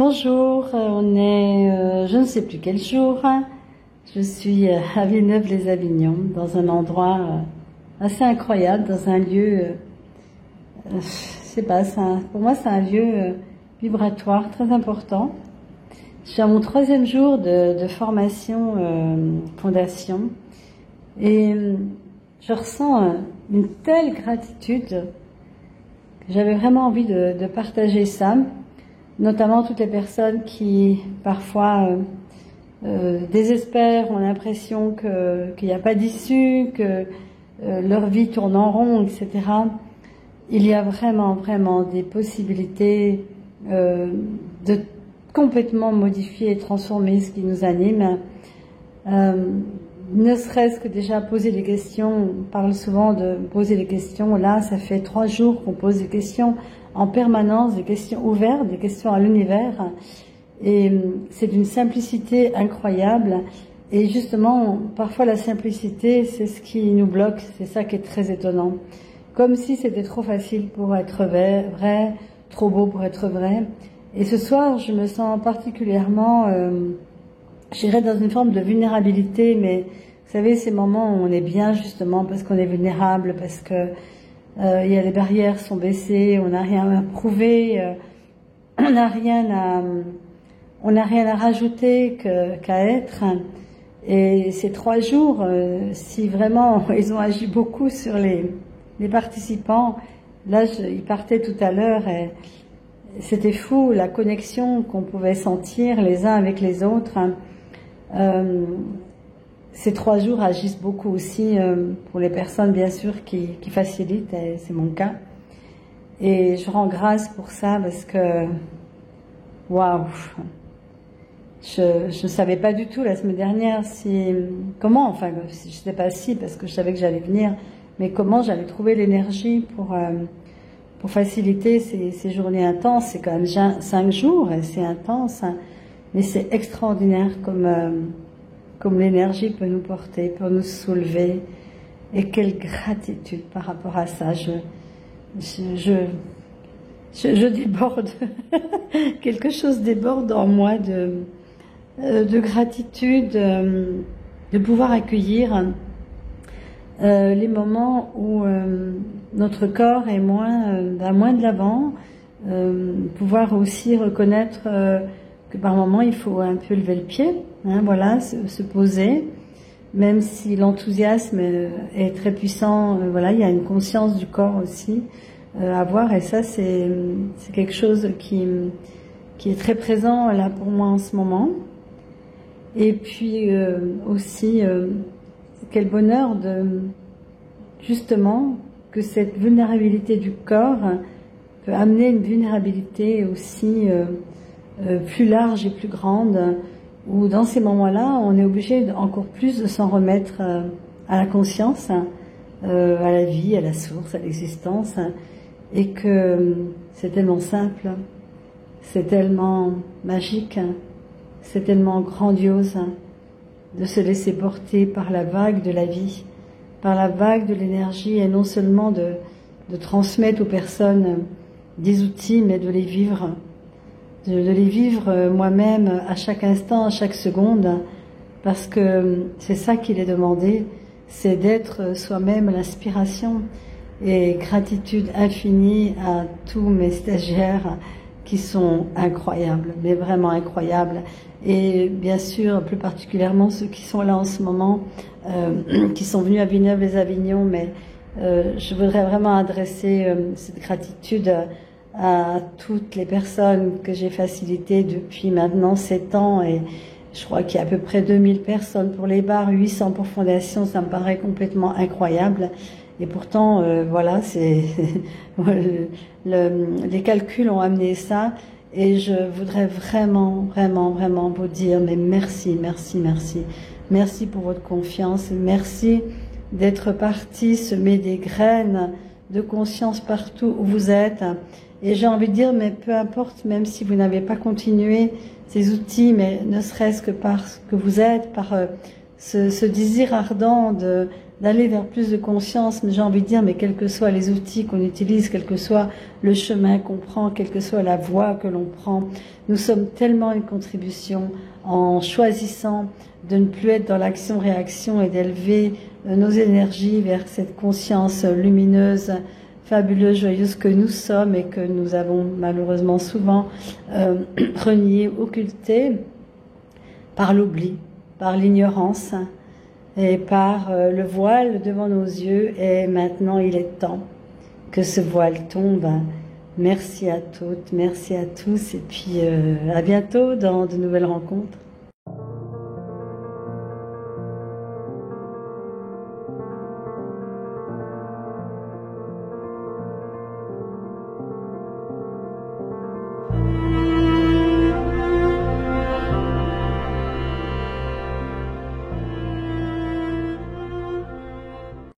Bonjour, on est, je ne sais plus quel jour, je suis à Villeneuve-les-Avignon, dans un endroit assez incroyable, dans un lieu, je sais pas, pour moi c'est un lieu vibratoire très important. Je suis à mon 3e jour de formation fondation et je ressens une telle gratitude que j'avais vraiment envie de partager ça, notamment toutes les personnes qui parfois désespèrent, ont l'impression qu'il n'y a pas d'issue, que leur vie tourne en rond, etc. Il y a vraiment des possibilités de complètement modifier et transformer ce qui nous anime. Ne serait-ce que déjà poser des questions, on parle souvent de poser des questions, là ça fait 3 jours qu'on pose des questions en permanence, des questions ouvertes, des questions à l'univers, et c'est d'une simplicité incroyable, et justement parfois la simplicité c'est ce qui nous bloque, c'est ça qui est très étonnant, comme si c'était trop facile pour être vrai, trop beau pour être vrai. Et ce soir je me sens particulièrement j'irais dans une forme de vulnérabilité, mais vous savez, ces moments où on est bien justement parce qu'on est vulnérable, parce que il y a les barrières sont baissées, on n'a rien à prouver, on n'a rien à rajouter qu'à être. Et ces 3 jours, si vraiment ils ont agi beaucoup sur les participants, là ils partaient tout à l'heure et c'était fou la connexion qu'on pouvait sentir les uns avec les autres. Ces 3 jours agissent beaucoup aussi pour les personnes bien sûr qui facilitent, et c'est mon cas. Et je rends grâce pour ça parce que waouh, je ne savais pas du tout la semaine dernière comment, je ne sais pas si, parce que je savais que j'allais venir, mais comment j'allais trouver l'énergie pour faciliter ces journées intenses. C'est quand même 5 jours et c'est intense, hein, mais c'est extraordinaire comme l'énergie peut nous porter, peut nous soulever, et quelle gratitude par rapport à ça. Je déborde, quelque chose déborde en moi de gratitude, de pouvoir accueillir les moments où notre corps est moins de l'avant, pouvoir aussi reconnaître que par moments il faut un peu lever le pied, hein, voilà, se poser, même si l'enthousiasme est très puissant, voilà, il y a une conscience du corps aussi à voir, et ça c'est quelque chose qui est très présent là pour moi en ce moment. Et puis aussi quel bonheur justement que cette vulnérabilité du corps peut amener une vulnérabilité aussi plus large et plus grande, où dans ces moments-là, on est obligé encore plus de s'en remettre à la conscience, à la vie, à la source, à l'existence, et que c'est tellement simple, c'est tellement magique, c'est tellement grandiose de se laisser porter par la vague de la vie, par la vague de l'énergie, et non seulement de transmettre aux personnes des outils, mais de les vivre. De les vivre moi-même à chaque instant, à chaque seconde, parce que c'est ça qu'il est demandé, c'est d'être soi-même l'inspiration. Et gratitude infinie à tous mes stagiaires qui sont incroyables, mais vraiment incroyables. Et bien sûr, plus particulièrement ceux qui sont là en ce moment, qui sont venus à Villeneuve-les-Avignon, mais je voudrais vraiment adresser cette gratitude à toutes les personnes que j'ai facilitées depuis maintenant 7 ans, et je crois qu'il y a à peu près 2000 personnes pour les bars, 800 pour Fondation, ça me paraît complètement incroyable. Et pourtant, voilà, les calculs ont amené ça, et je voudrais vraiment vous dire, mais merci pour votre confiance, merci d'être parti semer des graines de conscience partout où vous êtes. Et j'ai envie de dire, mais peu importe, même si vous n'avez pas continué ces outils, mais ne serait-ce que parce que vous êtes, par ce désir ardent d'aller vers plus de conscience, mais j'ai envie de dire, mais quels que soient les outils qu'on utilise, quel que soit le chemin qu'on prend, quelle que soit la voie que l'on prend, nous sommes tellement une contribution en choisissant de ne plus être dans l'action-réaction et d'élever nos énergies vers cette conscience lumineuse, fabuleuse, joyeuse que nous sommes et que nous avons malheureusement souvent renié, occulté par l'oubli, par l'ignorance et par le voile devant nos yeux. Et maintenant il est temps que ce voile tombe. Merci à toutes, merci à tous et puis à bientôt dans de nouvelles rencontres.